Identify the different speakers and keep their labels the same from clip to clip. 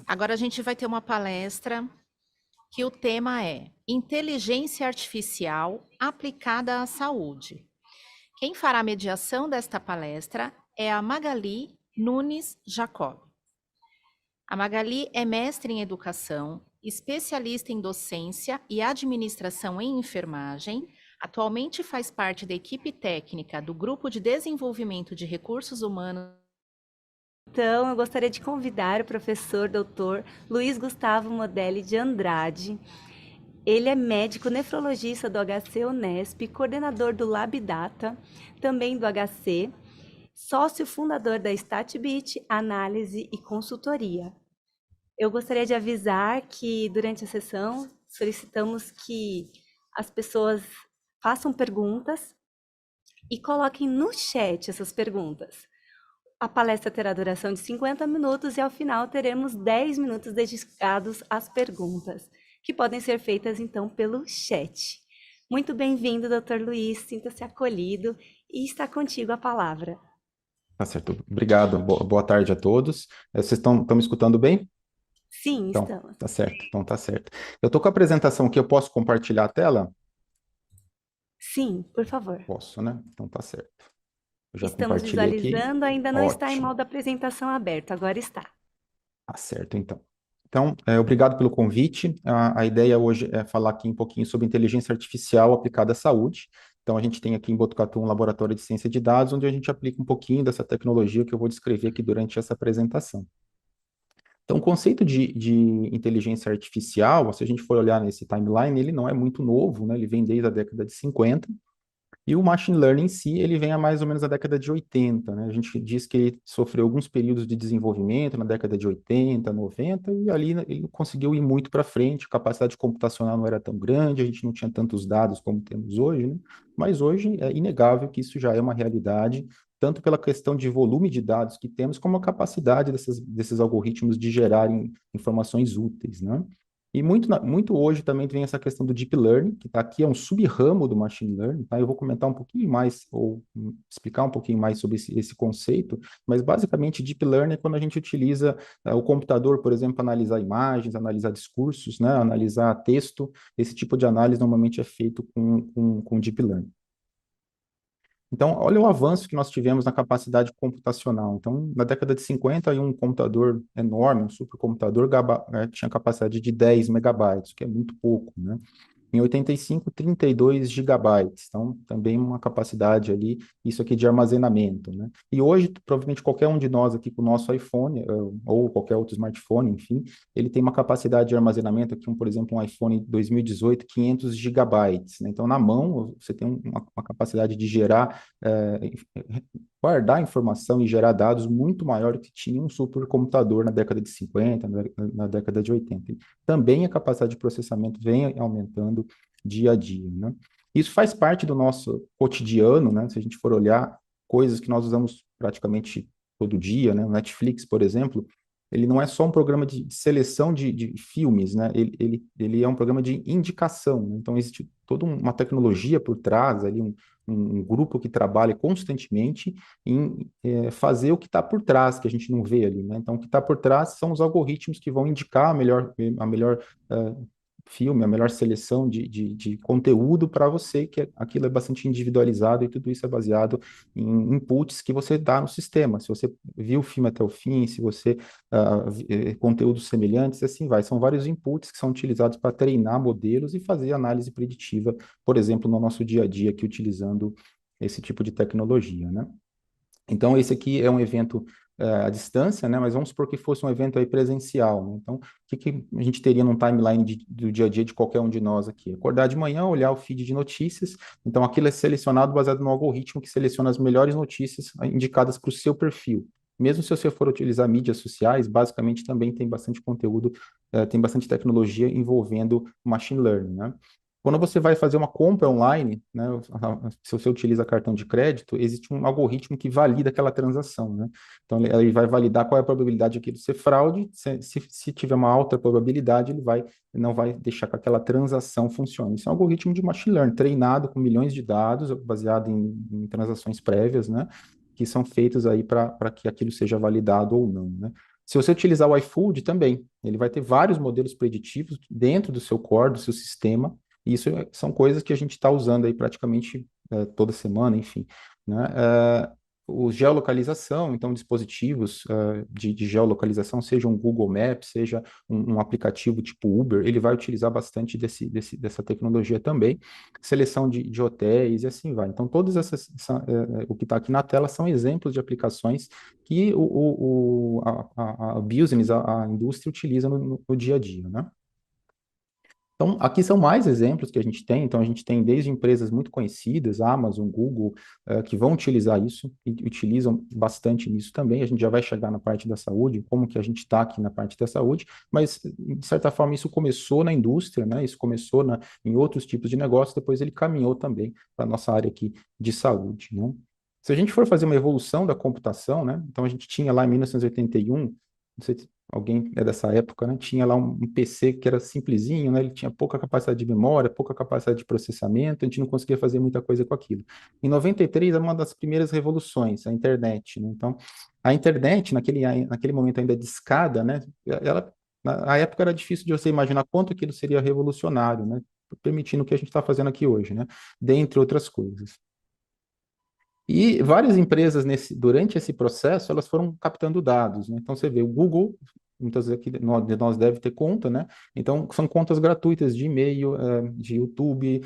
Speaker 1: Agora a gente vai ter uma palestra que o tema é Inteligência Artificial aplicada à saúde. Quem fará a mediação desta palestra é a Magali Nunes Jacob. A Magali é mestre em educação, especialista em docência e administração em enfermagem. Atualmente faz parte da equipe técnica do Grupo de Desenvolvimento de Recursos Humanos.
Speaker 2: Então, eu gostaria de convidar o professor doutor Luiz Gustavo Modelli de Andrade. Ele é médico nefrologista do HC Unesp, coordenador do LabData, também do HC, sócio fundador da StatBit, análise e consultoria. Eu gostaria de avisar que durante a sessão solicitamos que as pessoas façam perguntas e coloquem no chat essas perguntas. A palestra terá duração de 50 minutos e ao final teremos 10 minutos dedicados às perguntas, que podem ser feitas então pelo chat. Muito bem-vindo, Dr. Luiz, sinta-se acolhido e está contigo a palavra.
Speaker 3: Tá certo, obrigado. Boa tarde a todos. Vocês estão me escutando bem?
Speaker 2: Sim,
Speaker 3: Então,
Speaker 2: estamos.
Speaker 3: tá certo, então tá certo. Eu estou com a apresentação aqui, eu posso compartilhar a tela?
Speaker 2: Sim, por favor.
Speaker 3: Posso, né? Então tá certo. Eu já
Speaker 2: Estamos
Speaker 3: compartilhei aqui.
Speaker 2: visualizando, ainda não está em
Speaker 3: Ótimo,
Speaker 2: modo apresentação aberto, agora está.
Speaker 3: tá certo então. Então, obrigado pelo convite. A ideia hoje é falar aqui um pouquinho sobre inteligência artificial aplicada à saúde. Então, a gente tem aqui em Botucatu um laboratório de ciência de dados, onde a gente aplica um pouquinho dessa tecnologia que eu vou descrever aqui durante essa apresentação. Então, o conceito de inteligência artificial, se a gente for olhar nesse timeline, ele não é muito novo, né? Ele vem desde a década de 50, e o machine learning em si, ele vem há mais ou menos a década de 80, né? A gente diz que ele sofreu alguns períodos de desenvolvimento na década de 80, 90, e ali ele conseguiu ir muito para frente, a capacidade computacional não era tão grande, a gente não tinha tantos dados como temos hoje, né? Mas hoje é inegável que isso já é uma realidade, tanto pela questão de volume de dados que temos, como a capacidade desses algoritmos de gerarem informações úteis, né? E muito hoje também vem essa questão do deep learning, que está aqui, é um sub-ramo do machine learning, tá? Eu vou comentar um pouquinho mais, ou explicar um pouquinho mais sobre esse conceito, mas basicamente deep learning é quando a gente utiliza o computador, por exemplo, para analisar imagens, analisar discursos, né? Analisar texto. Esse tipo de análise normalmente é feito com deep learning. Então, olha o avanço que nós tivemos na capacidade computacional. Então, na década de 50, aí um computador enorme, um supercomputador, tinha capacidade de 10 megabytes, que é muito pouco, né? Em 85, 32 gigabytes, então também uma capacidade ali, isso aqui de armazenamento, né? E hoje, provavelmente qualquer um de nós aqui com o nosso iPhone, ou qualquer outro smartphone, enfim, ele tem uma capacidade de armazenamento aqui, por exemplo, um iPhone 2018, 500 gigabytes, né? Então, na mão, você tem uma capacidade de gerar, guardar informação e gerar dados muito maior do que tinha um supercomputador na década de 50, na década de 80. Também a capacidade de processamento vem aumentando dia a dia, né? Isso faz parte do nosso cotidiano, né? Se a gente for olhar coisas que nós usamos praticamente todo dia, né? O Netflix, por exemplo, ele não é só um programa de seleção de filmes, né? Ele é um programa de indicação, né? Então, existe toda uma tecnologia por trás, ali um grupo que trabalha constantemente em fazer o que está por trás, que a gente não vê ali, né? Então, o que está por trás são os algoritmos que vão indicar a melhor filme, a melhor seleção de conteúdo para você, que aquilo é bastante individualizado e tudo isso é baseado em inputs que você dá no sistema. Se você viu o filme até o fim, se você conteúdos semelhantes, assim vai. São vários inputs que são utilizados para treinar modelos e fazer análise preditiva, por exemplo, no nosso dia a dia aqui utilizando esse tipo de tecnologia, né? Então, esse aqui é um evento à distância, né? Mas vamos supor que fosse um evento aí presencial, né? Então, o que a gente teria num timeline do dia a dia de qualquer um de nós aqui? Acordar de manhã, olhar o feed de notícias. Então, aquilo é selecionado baseado no algoritmo que seleciona as melhores notícias indicadas para o seu perfil. Mesmo se você for utilizar mídias sociais, basicamente também tem bastante conteúdo, tem bastante tecnologia envolvendo machine learning, né? Quando você vai fazer uma compra online, né, se você utiliza cartão de crédito, existe um algoritmo que valida aquela transação, né? Então, ele vai validar qual é a probabilidade daquilo ser fraude. Se tiver uma alta probabilidade, não vai deixar que aquela transação funcione. Isso é um algoritmo de machine learning, treinado com milhões de dados, baseado em transações prévias, né? Que são feitos aí para que aquilo seja validado ou não, né? Se você utilizar o iFood também, ele vai ter vários modelos preditivos dentro do seu core, do seu sistema, e isso são coisas que a gente está usando aí praticamente toda semana, enfim, né? O geolocalização, então dispositivos de geolocalização, seja um Google Maps, seja um aplicativo tipo Uber, ele vai utilizar bastante dessa tecnologia também, seleção de hotéis e assim vai. Então, todas o que está aqui na tela são exemplos de aplicações que a business, a indústria utiliza no dia a dia, né? Então, aqui são mais exemplos que a gente tem. Então, a gente tem desde empresas muito conhecidas, Amazon, Google, que vão utilizar isso e utilizam bastante nisso também. A gente já vai chegar na parte da saúde, como que a gente está aqui na parte da saúde, mas, de certa forma, isso começou na indústria, né? Isso começou em outros tipos de negócios, depois ele caminhou também para a nossa área aqui de saúde, né? Se a gente for fazer uma evolução da computação, né? Então, a gente tinha lá em 1981, não sei se alguém é dessa época, né? Tinha lá um PC que era simplesinho, né? Ele tinha pouca capacidade de memória, pouca capacidade de processamento, a gente não conseguia fazer muita coisa com aquilo. Em 93, é uma das primeiras revoluções, a internet, né? Então, a internet, naquele momento ainda de escada, né? Na época era difícil de você imaginar quanto aquilo seria revolucionário, né? Permitindo o que a gente está fazendo aqui hoje, né? Dentre outras coisas. E várias empresas durante esse processo, elas foram captando dados, né? Então você vê o Google, muitas vezes aqui nós deve ter conta, né? Então são contas gratuitas de e-mail, de YouTube,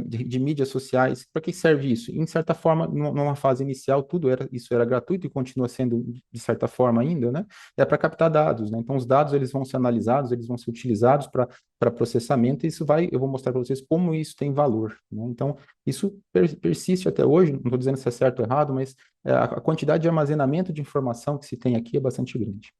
Speaker 3: de mídias sociais. Para que serve isso? Em certa forma, numa fase inicial, isso era gratuito e continua sendo de certa forma ainda, né? É para captar dados, né? Então os dados eles vão ser analisados, eles vão ser utilizados para processamento. E eu vou mostrar para vocês como isso tem valor, né? Então isso persiste até hoje, não estou dizendo se é certo ou errado, mas a quantidade de armazenamento de informação que se tem aqui é bastante grande.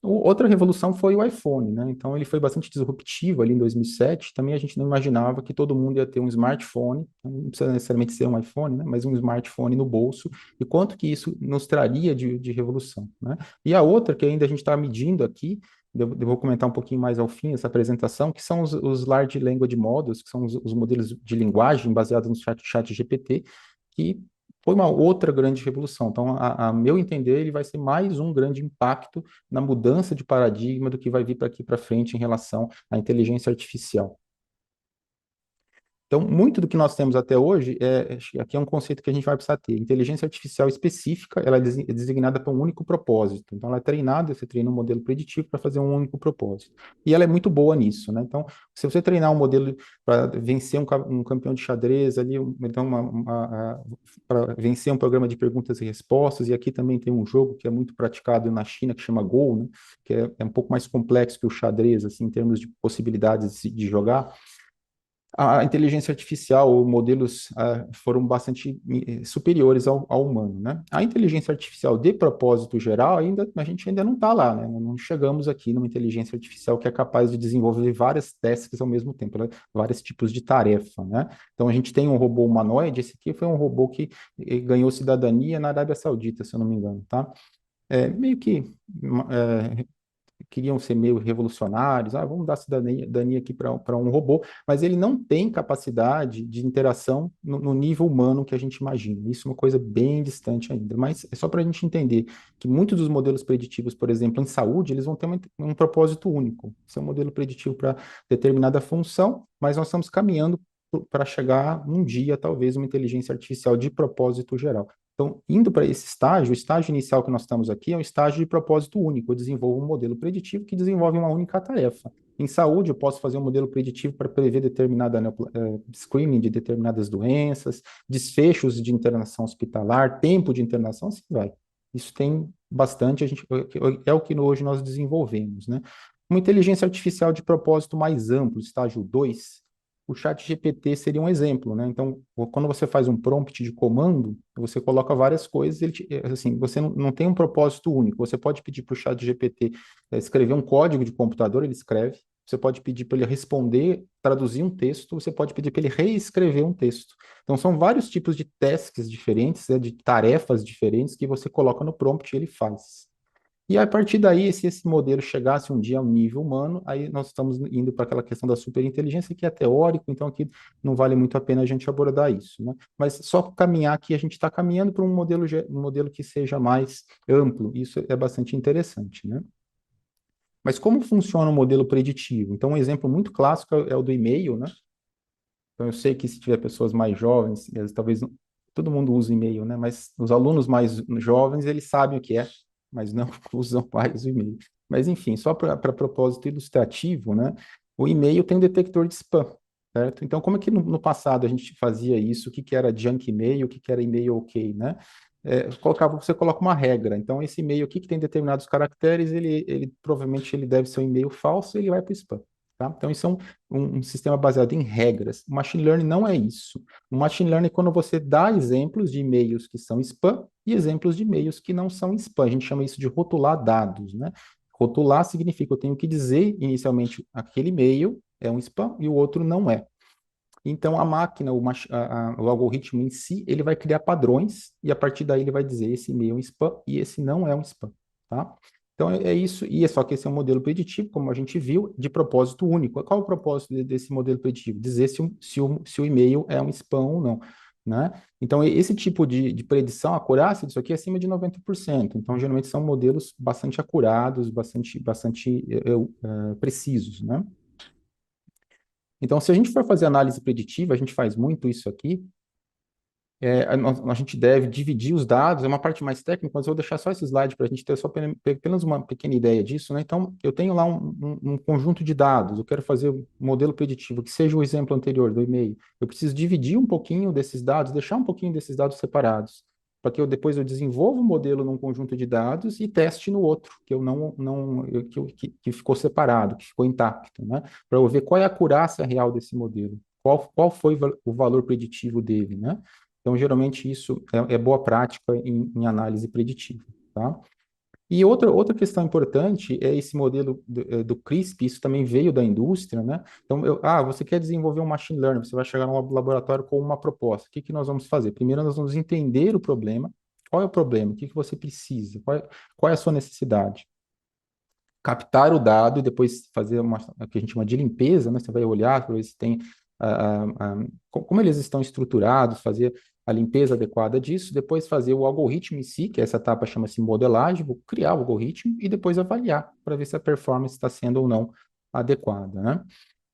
Speaker 3: Outra revolução foi o iPhone, né? Então ele foi bastante disruptivo ali em 2007. Também a gente não imaginava que todo mundo ia ter um smartphone, não precisa necessariamente ser um iPhone, né? Mas um smartphone no bolso e quanto que isso nos traria de revolução, né? E a outra que ainda a gente está medindo aqui, eu vou comentar um pouquinho mais ao fim dessa apresentação, que são os Large Language Models, que são os modelos de linguagem baseados no chat GPT, que foi uma outra grande revolução. Então, a meu entender, ele vai ser mais um grande impacto na mudança de paradigma do que vai vir para aqui para frente em relação à inteligência artificial. Então, muito do que nós temos até hoje, aqui é um conceito que a gente vai precisar ter. Inteligência artificial específica, ela é designada para um único propósito. Então, ela é treinada, você treina um modelo preditivo para fazer um único propósito. E ela é muito boa nisso, né? Então, se você treinar um modelo para vencer um campeão de xadrez ali, então para vencer um programa de perguntas e respostas, e aqui também tem um jogo que é muito praticado na China, que chama Go, né? Que é um pouco mais complexo que o xadrez, assim, em termos de possibilidades de jogar. A inteligência artificial ou modelos foram bastante superiores ao humano, né? A inteligência artificial de propósito geral, a gente ainda não está lá, né? Não chegamos aqui numa inteligência artificial que é capaz de desenvolver várias tasks ao mesmo tempo, né? Vários tipos de tarefa, né? Então a gente tem um robô humanoide, esse aqui foi um robô que ganhou cidadania na Arábia Saudita, se eu não me engano, tá? Meio que queriam ser meio revolucionários, vamos dar cidadania aqui para um robô, mas ele não tem capacidade de interação no nível humano que a gente imagina. Isso é uma coisa bem distante ainda, mas é só para a gente entender que muitos dos modelos preditivos, por exemplo, em saúde, eles vão ter um propósito único. Esse é um modelo preditivo para determinada função, mas nós estamos caminhando para chegar um dia, talvez, uma inteligência artificial de propósito geral. Então, indo para esse estágio, o estágio inicial que nós estamos aqui é um estágio de propósito único. Eu desenvolvo um modelo preditivo que desenvolve uma única tarefa. Em saúde, eu posso fazer um modelo preditivo para prever screening de determinadas doenças, desfechos de internação hospitalar, tempo de internação, assim vai. Isso tem bastante, é o que hoje nós desenvolvemos, né? Uma inteligência artificial de propósito mais amplo, estágio 2, o chat GPT seria um exemplo, né? Então, quando você faz um prompt de comando, você coloca várias coisas, assim, você não tem um propósito único. Você pode pedir para o chat GPT escrever um código de computador, ele escreve. Você pode pedir para ele responder, traduzir um texto, você pode pedir para ele reescrever um texto. Então, são vários tipos de tasks diferentes, de tarefas diferentes que você coloca no prompt e ele faz. E a partir daí, se esse modelo chegasse um dia ao nível humano, aí nós estamos indo para aquela questão da superinteligência, que é teórico, então aqui não vale muito a pena a gente abordar isso, né? Mas só caminhar aqui, a gente está caminhando para um modelo que seja mais amplo, isso é bastante interessante, né? Mas como funciona o modelo preditivo? Então, um exemplo muito clássico é o do e-mail, né? Então, eu sei que se tiver pessoas mais jovens, talvez todo mundo usa e-mail, né? Mas os alunos mais jovens, eles sabem o que é, mas não usam mais o e-mail. Mas, enfim, só para propósito ilustrativo, né? O e-mail tem um detector de spam, certo? Então, como é que no passado a gente fazia isso? O que era junk e-mail? O que era e-mail ok, né? Você coloca uma regra. Então, esse e-mail aqui que tem determinados caracteres, ele provavelmente ele deve ser um e-mail falso, ele vai para o spam. Tá? Então, isso é um sistema baseado em regras. O machine learning não é isso. O machine learning é quando você dá exemplos de e-mails que são spam e exemplos de e-mails que não são spam. A gente chama isso de rotular dados, né? Rotular significa que eu tenho que dizer inicialmente aquele e-mail é um spam e o outro não é. Então, a máquina, o algoritmo em si, ele vai criar padrões e a partir daí ele vai dizer esse e-mail é um spam e esse não é um spam, tá? Então, é isso, e é só que esse é um modelo preditivo, como a gente viu, de propósito único. Qual é o propósito desse modelo preditivo? Dizer se o e-mail é um spam ou não, né? Então, esse tipo de predição, a acurácia disso aqui é acima de 90%. Então, geralmente são modelos bastante acurados, bastante precisos, né? Então, se a gente for fazer análise preditiva, a gente faz muito isso aqui, a gente deve dividir os dados, é uma parte mais técnica, mas eu vou deixar só esse slide para a gente ter só apenas uma pequena ideia disso, né? Então, eu tenho lá um conjunto de dados, eu quero fazer um modelo preditivo, que seja o exemplo anterior do e-mail. Eu preciso dividir um pouquinho desses dados, deixar um pouquinho desses dados separados, para que depois eu desenvolva um modelo num conjunto de dados e teste no outro, que eu que ficou separado, que ficou intacto, né? Para eu ver qual é a acurácia real desse modelo, qual foi o valor preditivo dele, né? Então, geralmente, isso é boa prática em análise preditiva, tá? E outra questão importante é esse modelo do CRISP, isso também veio da indústria, né? Então, você quer desenvolver um machine learning, você vai chegar no laboratório com uma proposta. O que que nós vamos fazer? Primeiro, nós vamos entender o problema. Qual é o problema? O que que você precisa? Qual é a sua necessidade? Captar o dado e depois fazer o que a gente chama de limpeza, né? Você vai olhar para ver se tem como eles estão estruturados, fazer a limpeza adequada disso, depois fazer o algoritmo em si, que essa etapa chama-se modelagem, vou criar o algoritmo e depois avaliar para ver se a performance está sendo ou não adequada, né?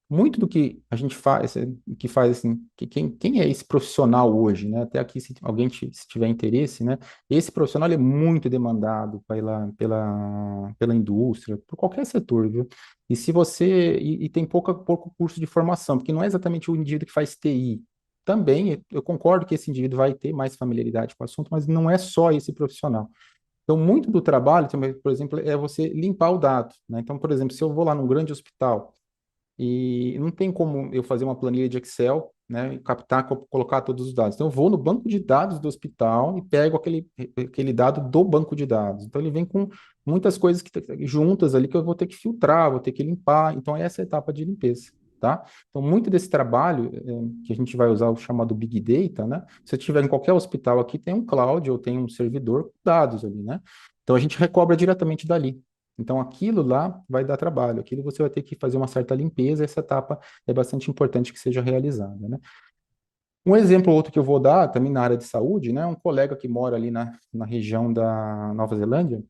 Speaker 3: Muito do que a gente faz, que faz assim, quem é esse profissional hoje, né? Até aqui, se alguém se tiver interesse, né? Esse profissional é muito demandado pela indústria, por qualquer setor, viu? E se você e tem pouco curso de formação, porque não é exatamente o indivíduo que faz TI. Também eu concordo que esse indivíduo vai ter mais familiaridade com o assunto, mas não é só esse profissional. Então, muito do trabalho, por exemplo, é você limpar o dado, né? Então, por exemplo, se eu vou lá num grande hospital e não tem como eu fazer uma planilha de Excel, né, e captar, colocar todos os dados. Então, eu vou no banco de dados do hospital e pego aquele dado do banco de dados. Então, ele vem com muitas coisas juntas ali que eu vou ter que filtrar, vou ter que limpar. Então, essa é a etapa de limpeza, tá? Então, muito desse trabalho que a gente vai usar o chamado Big Data, né? Se você tiver em qualquer hospital aqui, tem um cloud ou tem um servidor com dados ali, né? Então, a gente recobra diretamente dali. Então, aquilo lá vai dar trabalho, aquilo você vai ter que fazer uma certa limpeza, essa etapa é bastante importante que seja realizada, né? Um exemplo outro que eu vou dar, também na área de saúde, né? Um colega que mora ali na região da Nova Zelândia,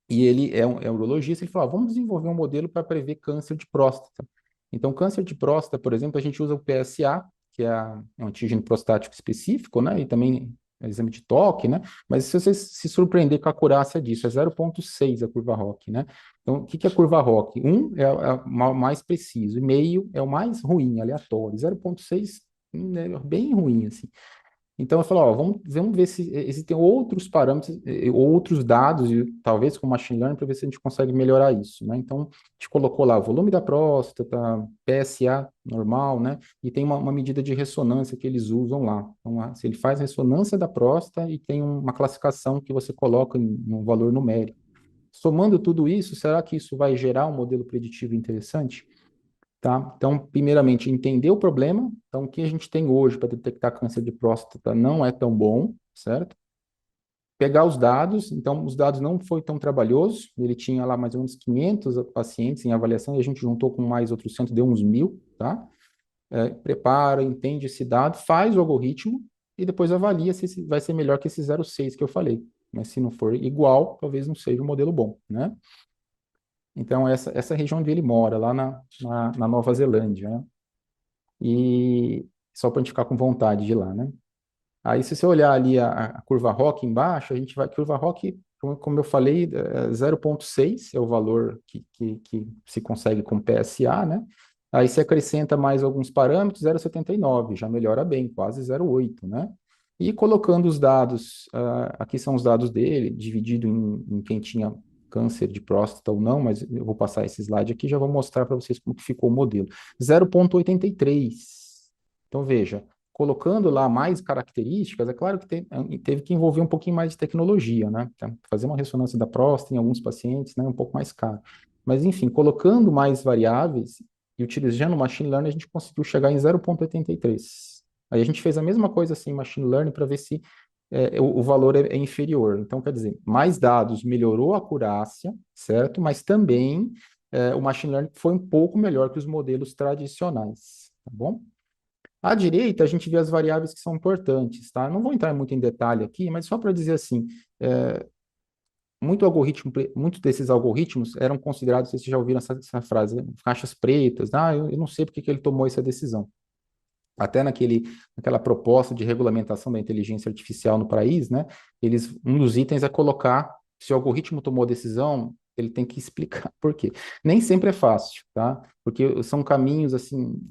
Speaker 3: e ele é um urologista, ele falou, vamos desenvolver um modelo para prever câncer de próstata. Então, câncer de próstata, por exemplo, a gente usa o PSA, que é um antígeno prostático específico, né? E também exame de toque, né? Mas se você se surpreender com a acurácia disso, é 0,6 a curva ROC, né? Então, o que que é a curva ROC? É o mais preciso, e meio é o mais ruim, aleatório. 0,6 é bem ruim, assim. Então, eu falo, vamos ver se existem outros parâmetros, outros dados, e talvez com machine learning, para ver se a gente consegue melhorar isso, né? Então, a gente colocou lá o volume da próstata, PSA normal, né? E tem uma medida de ressonância que eles usam lá. Então, se ele faz ressonância da próstata e tem uma classificação que você coloca em um valor numérico. Somando tudo isso, será que isso vai gerar um modelo preditivo interessante? Tá? Então, primeiramente, entender o problema. Então, o que a gente tem hoje para detectar câncer de próstata não é tão bom, certo? pegar os dados, então os dados não foi tão trabalhoso, ele tinha lá mais ou menos 500 pacientes em avaliação, e a gente juntou com mais outros 100, deu uns 1.000, tá? Prepara, entende esse dado, faz o algoritmo, e depois avalia se vai ser melhor que esse 0,6 que eu falei. Mas se não for igual, talvez não seja um modelo bom, né? Então, essa região onde ele mora, lá na Nova Zelândia, né? E só para a gente ficar com vontade de ir lá, né? Aí, se você olhar ali a curva ROC embaixo, a gente vai. Curva ROC, como eu falei, 0,6 é o valor que se consegue com PSA, né? Aí você acrescenta mais alguns parâmetros, 0,79, já melhora bem, quase 0,8, né? E colocando os dados, aqui são os dados dele, dividido em quem tinha câncer de próstata ou não, mas eu vou passar esse slide aqui e já vou mostrar para vocês como que ficou o modelo. 0,83. Então, veja, colocando lá mais características, é claro que teve que envolver um pouquinho mais de tecnologia, né? Então, fazer uma ressonância da próstata em alguns pacientes, né, é um pouco mais caro. Mas, enfim, colocando mais variáveis e utilizando o machine learning, a gente conseguiu chegar em 0,83. Aí a gente fez a mesma coisa assim, machine learning, para ver se o valor é inferior. Então, quer dizer, mais dados melhorou a acurácia, certo? Mas também o machine learning foi um pouco melhor que os modelos tradicionais, tá bom? À direita, a gente vê as variáveis que são importantes, tá? Não vou entrar muito em detalhe aqui, mas só para dizer assim, muitos desses algoritmos eram considerados, vocês já ouviram essa frase, caixas pretas, eu não sei porque que ele tomou essa decisão. Até naquela proposta de regulamentação da inteligência artificial no país, né? Um dos itens é colocar, se o algoritmo tomou a decisão, ele tem que explicar por quê. Nem sempre é fácil, tá? Porque são caminhos, assim,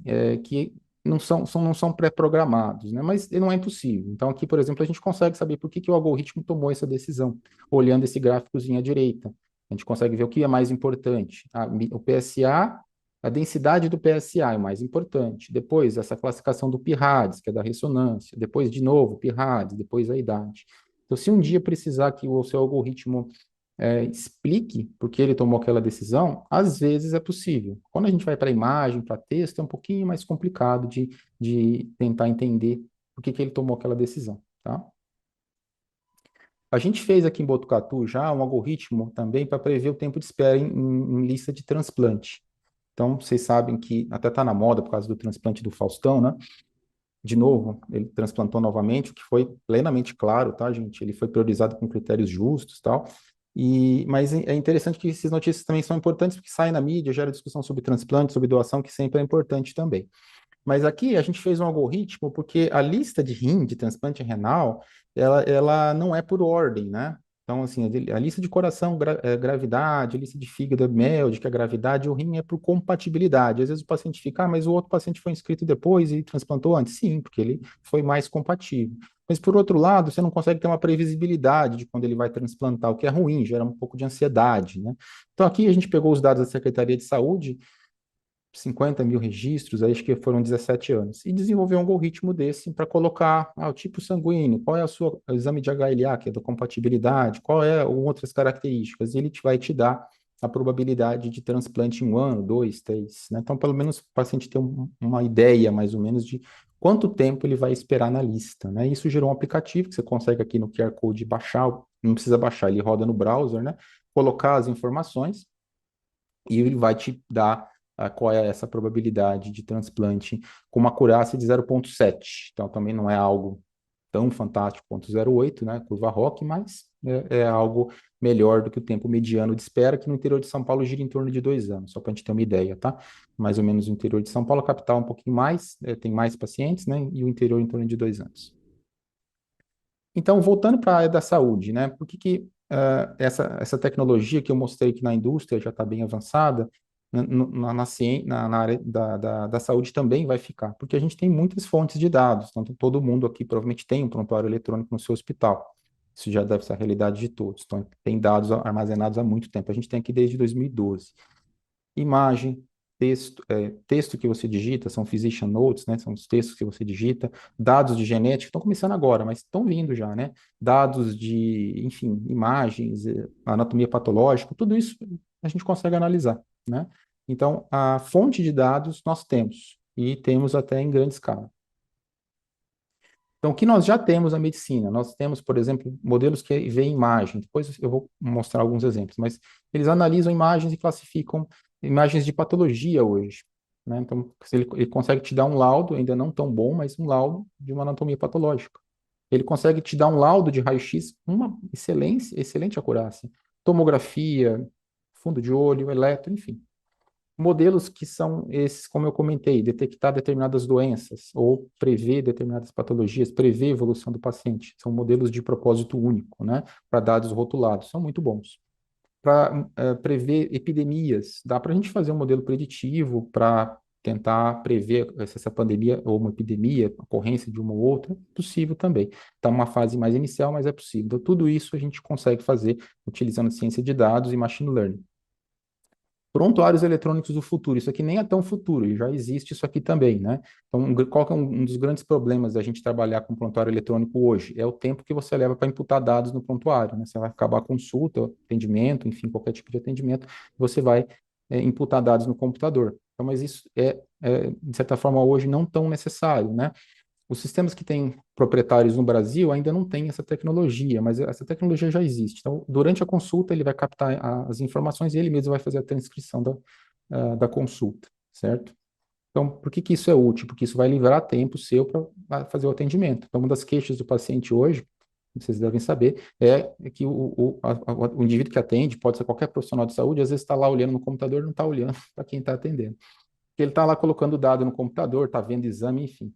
Speaker 3: que não são pré-programados, né? Mas não é impossível. Então, aqui, por exemplo, a gente consegue saber por que o algoritmo tomou essa decisão, olhando esse gráficozinho à direita. A gente consegue ver o que é mais importante. O PSA, a densidade do PSA é o mais importante. Depois, essa classificação do PIRADS, que é da ressonância. Depois, de novo, PIRADS, depois a idade. Então, se um dia precisar que o seu algoritmo explique por que ele tomou aquela decisão, às vezes é possível. Quando a gente vai para imagem, para texto, é um pouquinho mais complicado de tentar entender por que ele tomou aquela decisão, tá? A gente fez aqui em Botucatu já um algoritmo também para prever o tempo de espera em lista de transplante. Então, vocês sabem que até está na moda por causa do transplante do Faustão, né? De novo, ele transplantou novamente, o que foi plenamente claro, tá, gente? Ele foi priorizado com critérios justos, tal. Mas é interessante que essas notícias também são importantes porque saem na mídia, gera discussão sobre transplante, sobre doação, que sempre é importante também. Mas aqui a gente fez um algoritmo porque a lista de rim, de transplante renal, ela não é por ordem, né? Então, assim, a lista de coração, gravidade, a lista de fígado, médica, gravidade, o rim é por compatibilidade. Às vezes o paciente fica, mas o outro paciente foi inscrito depois e transplantou antes. Sim, porque ele foi mais compatível. Mas, por outro lado, você não consegue ter uma previsibilidade de quando ele vai transplantar, o que é ruim, gera um pouco de ansiedade, né? Então, aqui a gente pegou os dados da Secretaria de Saúde, 50.000 registros, aí acho que foram 17 anos, e desenvolver um algoritmo desse para colocar o tipo sanguíneo, qual é o exame de HLA, que é da compatibilidade, qual é outras características, e ele vai te dar a probabilidade de transplante em 1 ano, 2, 3, né? Então, pelo menos o paciente ter uma ideia, mais ou menos, de quanto tempo ele vai esperar na lista, né? Isso gerou um aplicativo que você consegue aqui no QR Code baixar, não precisa baixar, ele roda no browser, né? Colocar as informações, e ele vai te dar qual é essa probabilidade de transplante com uma acurácia de 0,7. Então, também não é algo tão fantástico quanto 0,8, né, curva ROC, mas é algo melhor do que o tempo mediano de espera, que no interior de São Paulo gira em torno de 2 anos, só para a gente ter uma ideia, tá? Mais ou menos o interior de São Paulo, a capital um pouquinho mais, tem mais pacientes, né, e o interior em torno de 2 anos. Então, voltando para a área da saúde, né? Por que essa tecnologia que eu mostrei que na indústria já está bem avançada, na área da saúde também vai ficar? Porque a gente tem muitas fontes de dados, então todo mundo aqui provavelmente tem um prontuário eletrônico no seu hospital. Isso já deve ser a realidade de todos. Então, tem dados armazenados há muito tempo. A gente tem aqui desde 2012. Imagem, texto que você digita, são physician notes, né? São os textos que você digita, dados de genética, estão começando agora, mas estão vindo já, né? Dados de, enfim, imagens, anatomia patológica, tudo isso a gente consegue analisar, né? Então, a fonte de dados nós temos, e temos até em grande escala. Então, o que nós já temos na medicina? Nós temos, por exemplo, modelos que veem imagem. Depois eu vou mostrar alguns exemplos, mas eles analisam imagens e classificam imagens de patologia hoje, né? Então, ele consegue te dar um laudo, ainda não tão bom, mas um laudo de uma anatomia patológica. Ele consegue te dar um laudo de raio-x com uma excelente acurácia. Tomografia, fundo de olho, eletro, enfim. Modelos que são esses, como eu comentei, detectar determinadas doenças ou prever determinadas patologias, prever a evolução do paciente. São modelos de propósito único, né? Para dados rotulados, são muito bons. Para prever epidemias, dá para a gente fazer um modelo preditivo para tentar prever se essa pandemia ou uma epidemia, ocorrência de uma ou outra, possível também. Está uma fase mais inicial, mas é possível. Então, tudo isso a gente consegue fazer utilizando ciência de dados e machine learning. Prontuários eletrônicos do futuro, isso aqui nem é tão futuro, já existe isso aqui também, né? Então, qual que é um dos grandes problemas da gente trabalhar com prontuário eletrônico hoje? É o tempo que você leva para imputar dados no prontuário, né? Você vai acabar a consulta, atendimento, enfim, qualquer tipo de atendimento, você vai imputar dados no computador. Então, mas isso de certa forma, hoje não tão necessário, né? Os sistemas que têm proprietários no Brasil ainda não têm essa tecnologia, mas essa tecnologia já existe. Então, durante a consulta, ele vai captar as informações e ele mesmo vai fazer a transcrição da consulta, certo? Então, por que que isso é útil? Porque isso vai livrar tempo seu para fazer o atendimento. Então, uma das queixas do paciente hoje, vocês devem saber, é que o indivíduo que atende, pode ser qualquer profissional de saúde, às vezes está lá olhando no computador, não está olhando para quem está atendendo. Porque ele está lá colocando o dado no computador, está vendo exame, enfim.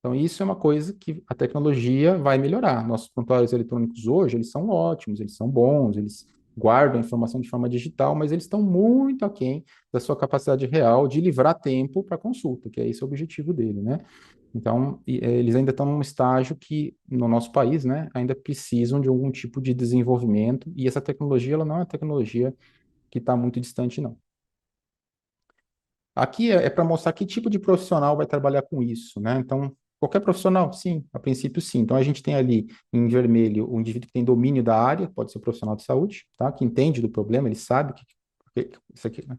Speaker 3: Então, isso é uma coisa que a tecnologia vai melhorar. Nossos prontuários eletrônicos hoje, eles são ótimos, eles são bons, eles guardam a informação de forma digital, mas eles estão muito aquém da sua capacidade real de livrar tempo para consulta, que é esse o objetivo dele, né? Então, eles ainda estão num estágio que, no nosso país, né, ainda precisam de algum tipo de desenvolvimento, e essa tecnologia, ela não é uma tecnologia que está muito distante, não. Aqui é para mostrar que tipo de profissional vai trabalhar com isso, né? Então, qualquer profissional, sim, a princípio sim. Então, a gente tem ali em vermelho o indivíduo que tem domínio da área, pode ser profissional de saúde, tá? Que entende do problema, ele sabe que isso aqui, né,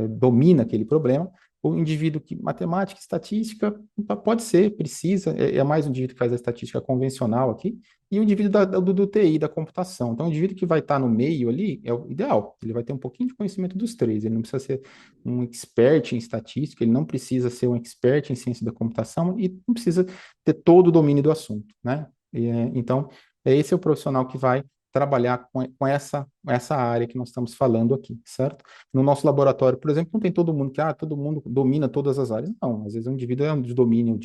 Speaker 3: domina aquele problema. O indivíduo que matemática, estatística, pode ser, precisa, é mais um indivíduo que faz a estatística convencional aqui, e o indivíduo do TI, da computação. Então, o indivíduo que vai estar no meio ali é o ideal, ele vai ter um pouquinho de conhecimento dos três, ele não precisa ser um expert em estatística, ele não precisa ser um expert em ciência da computação e não precisa ter todo o domínio do assunto, né? Então, esse é o profissional que vai trabalhar com essa área que nós estamos falando aqui, certo? No nosso laboratório, por exemplo, não tem todo mundo que, todo mundo domina todas as áreas. Não, às vezes o indivíduo é um de domínio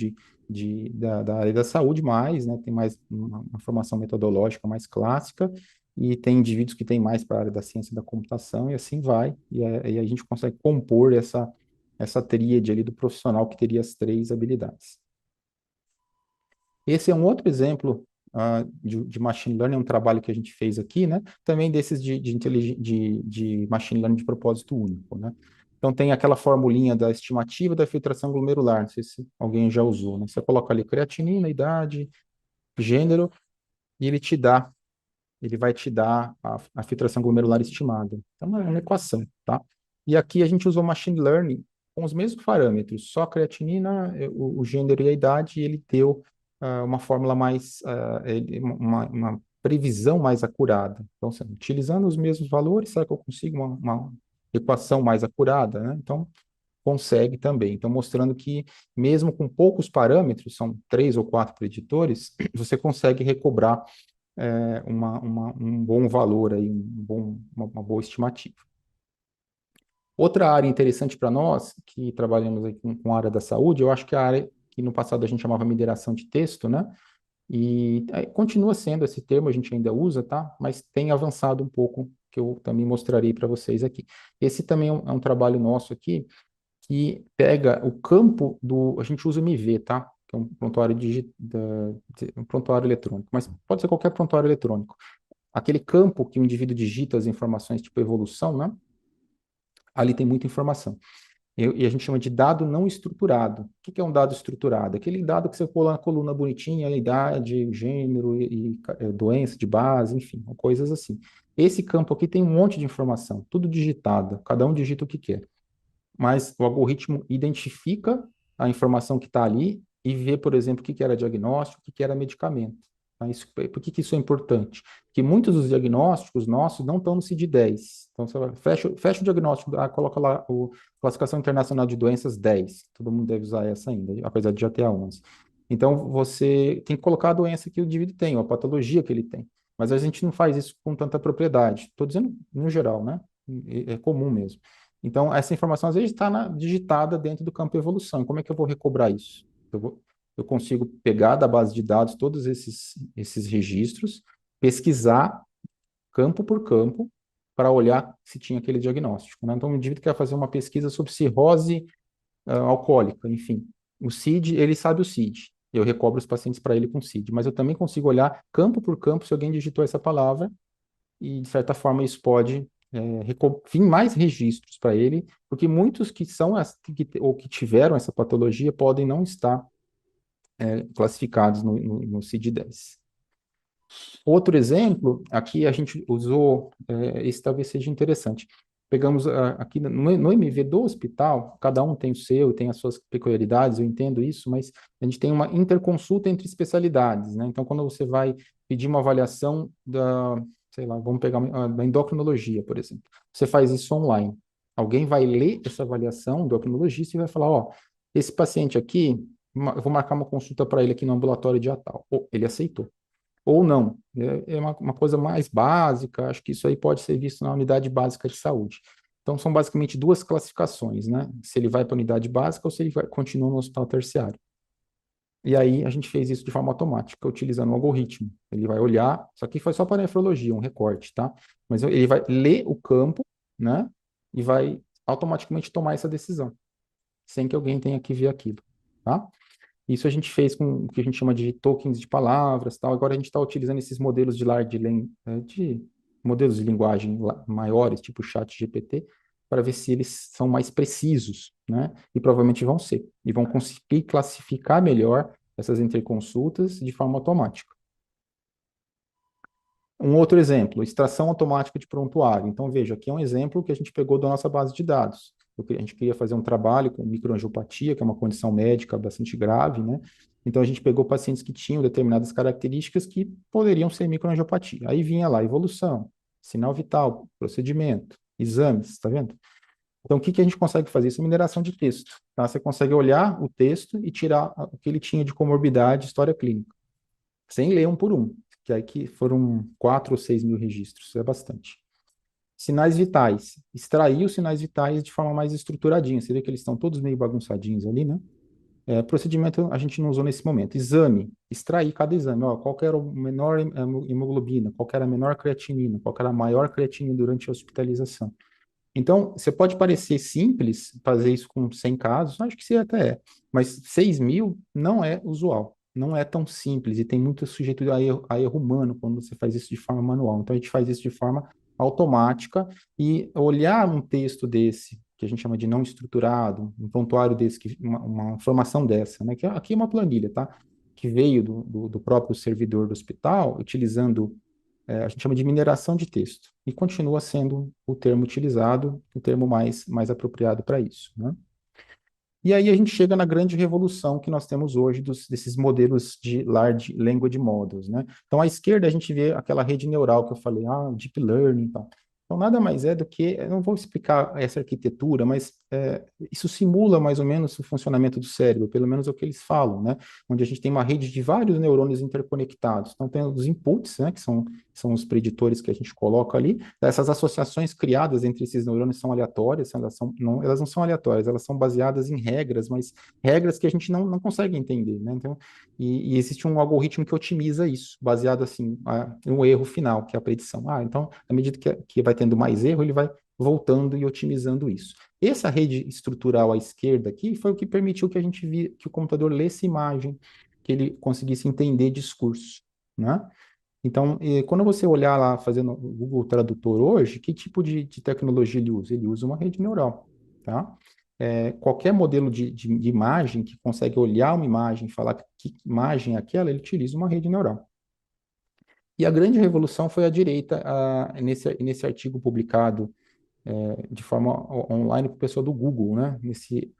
Speaker 3: da área da saúde mais, né? Tem mais uma formação metodológica mais clássica, e tem indivíduos que têm mais para a área da ciência da computação, e assim vai, e a gente consegue compor essa tríade ali do profissional que teria as três habilidades. Esse é um outro exemplo de machine learning, um trabalho que a gente fez aqui, né? Também desses de machine learning de propósito único, né? Então tem aquela formulinha da estimativa da filtração glomerular, não sei se alguém já usou, né? Você coloca ali creatinina, idade, gênero, e ele vai te dar a filtração glomerular estimada. Então é uma equação, tá? E aqui a gente usou machine learning com os mesmos parâmetros, só a creatinina, o gênero e a idade, e ele deu uma fórmula mais, uma previsão mais acurada. Então, assim, utilizando os mesmos valores, será que eu consigo uma equação mais acurada, né? Então, consegue também. Então, mostrando que mesmo com poucos parâmetros, são 3 ou 4 preditores, você consegue recobrar um bom valor, aí, uma boa estimativa. Outra área interessante para nós, que trabalhamos aí com a área da saúde, eu acho que é a área que no passado a gente chamava mineração de texto, né? E continua sendo esse termo, a gente ainda usa, tá? Mas tem avançado um pouco, que eu também mostrarei para vocês aqui. Esse também é um trabalho nosso aqui, que pega o campo a gente usa MV, tá? Que é um prontuário, um prontuário eletrônico, mas pode ser qualquer prontuário eletrônico. Aquele campo que o indivíduo digita as informações, tipo evolução, né? Ali tem muita informação. E a gente chama de dado não estruturado. O que é um dado estruturado? Aquele dado que você pôs na coluna bonitinha, idade, gênero e doença de base, enfim, coisas assim. Esse campo aqui tem um monte de informação, tudo digitado, cada um digita o que quer. Mas o algoritmo identifica a informação que está ali e ver, por exemplo, o que que era diagnóstico, o que que era medicamento. Tá? Por que que isso é importante? Porque muitos dos diagnósticos nossos não estão no CID-10. Então, você fecha o diagnóstico, coloca lá o Classificação Internacional de Doenças 10. Todo mundo deve usar essa ainda, apesar de já ter a 11. Então, você tem que colocar a doença que o indivíduo tem, ou a patologia que ele tem. Mas a gente não faz isso com tanta propriedade. Estou dizendo no geral, né? É comum mesmo. Então, essa informação às vezes está digitada dentro do campo evolução. Como é que eu vou recobrar isso? Eu consigo pegar da base de dados todos esses registros, pesquisar campo por campo, para olhar se tinha aquele diagnóstico. Né? Então, o indivíduo quer fazer uma pesquisa sobre cirrose alcoólica, enfim. O CID, ele sabe o CID. Eu recobro os pacientes para ele com CID, mas eu também consigo olhar campo por campo se alguém digitou essa palavra e, de certa forma, isso pode vir mais registros para ele, porque muitos que são ou que tiveram essa patologia podem não estar classificados no CID-10. Outro exemplo, aqui a gente usou, esse talvez seja interessante. Pegamos aqui no MV do hospital, cada um tem o seu, tem as suas peculiaridades, eu entendo isso, mas a gente tem uma interconsulta entre especialidades, né? Então, quando você vai pedir uma avaliação sei lá, vamos pegar da endocrinologia, por exemplo. Você faz isso online. Alguém vai ler essa avaliação do endocrinologista e vai falar, ó, esse paciente aqui, eu vou marcar uma consulta para ele aqui no ambulatório de tal. Ele aceitou ou não. É uma coisa mais básica, acho que isso aí pode ser visto na unidade básica de saúde. Então, são basicamente duas classificações, né? Se ele vai para a unidade básica ou se ele continua no hospital terciário. E aí, a gente fez isso de forma automática, utilizando um algoritmo. Ele vai olhar, isso aqui foi só para nefrologia, um recorte, tá? Mas ele vai ler o campo, né? E vai automaticamente tomar essa decisão, sem que alguém tenha que ver aquilo, tá? Isso a gente fez com o que a gente chama de tokens de palavras, tal. Agora a gente está utilizando esses modelos de modelos de linguagem maiores, tipo chat GPT, para ver se eles são mais precisos, né? E provavelmente vão ser. E vão conseguir classificar melhor essas interconsultas de forma automática. Um outro exemplo, extração automática de prontuário. Então, veja, aqui é um exemplo que a gente pegou da nossa base de dados. A gente queria fazer um trabalho com microangiopatia, que é uma condição médica bastante grave, né? Então, a gente pegou pacientes que tinham determinadas características que poderiam ser microangiopatia. Aí vinha lá evolução, sinal vital, procedimento, exames, tá vendo? Então, o que que a gente consegue fazer? Isso é mineração de texto. Tá? Você consegue olhar o texto e tirar o que ele tinha de comorbidade, história clínica, sem ler um por um, que aí que foram 4 ou 6 mil registros, é bastante. Sinais vitais. Extrair os sinais vitais de forma mais estruturadinha. Você vê que eles estão todos meio bagunçadinhos ali, né? Procedimento a gente não usou nesse momento. Exame. Extrair cada exame. Ó, qual que era o menor hemoglobina, qual que era a menor creatinina, qual que era a maior creatinina durante a hospitalização. Então, você pode parecer simples fazer isso com 100 casos, acho que você até é, mas 6 mil não é usual, não é tão simples e tem muito sujeito a erro humano quando você faz isso de forma manual. Então, a gente faz isso de forma automática e olhar um texto desse, que a gente chama de não estruturado, um prontuário desse, uma informação dessa, né, que aqui é uma planilha, tá? Que veio do próprio servidor do hospital, utilizando a gente chama de mineração de texto, e continua sendo o termo utilizado, o termo mais apropriado para isso, né? E aí a gente chega na grande revolução que nós temos hoje desses modelos de Large Language Models, né? Então, à esquerda a gente vê aquela rede neural que eu falei, Deep Learning e tal. Então, nada mais é do que, eu não vou explicar essa arquitetura, mas isso simula mais ou menos o funcionamento do cérebro, pelo menos é o que eles falam, né? Onde a gente tem uma rede de vários neurônios interconectados. Então, tem os inputs, né? Que são os preditores que a gente coloca ali. Essas associações criadas entre esses neurônios são aleatórias, elas não são aleatórias, elas são baseadas em regras, mas regras que a gente não consegue entender, né? Então, e existe um algoritmo que otimiza isso, baseado assim, no erro final, que é a predição. Então, à medida que vai tendo mais erro, ele vai voltando e otimizando isso. Essa rede estrutural à esquerda aqui foi o que permitiu que a gente via que o computador lesse imagem, que ele conseguisse entender discurso, né? Então, quando você olhar lá fazendo o Google Tradutor hoje, que tipo de tecnologia ele usa? Ele usa uma rede neural, tá? Qualquer modelo de imagem que consegue olhar uma imagem e falar que imagem é aquela, ele utiliza uma rede neural. E a grande revolução foi a direita, nesse artigo publicado de forma online para o pessoal do Google, né? Nesse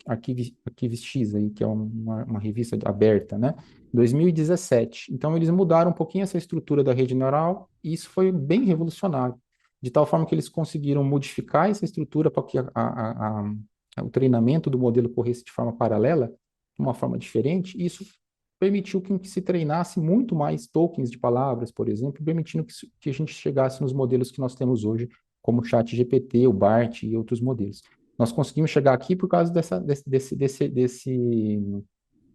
Speaker 3: Arquivo X aí, que é uma revista aberta, né? 2017. Então, eles mudaram um pouquinho essa estrutura da rede neural e isso foi bem revolucionário, de tal forma que eles conseguiram modificar essa estrutura para que o treinamento do modelo corresse de forma paralela, de uma forma diferente, e isso permitiu que se treinasse muito mais tokens de palavras, por exemplo, permitindo que a gente chegasse nos modelos que nós temos hoje, como o ChatGPT, o BART e outros modelos. Nós conseguimos chegar aqui por causa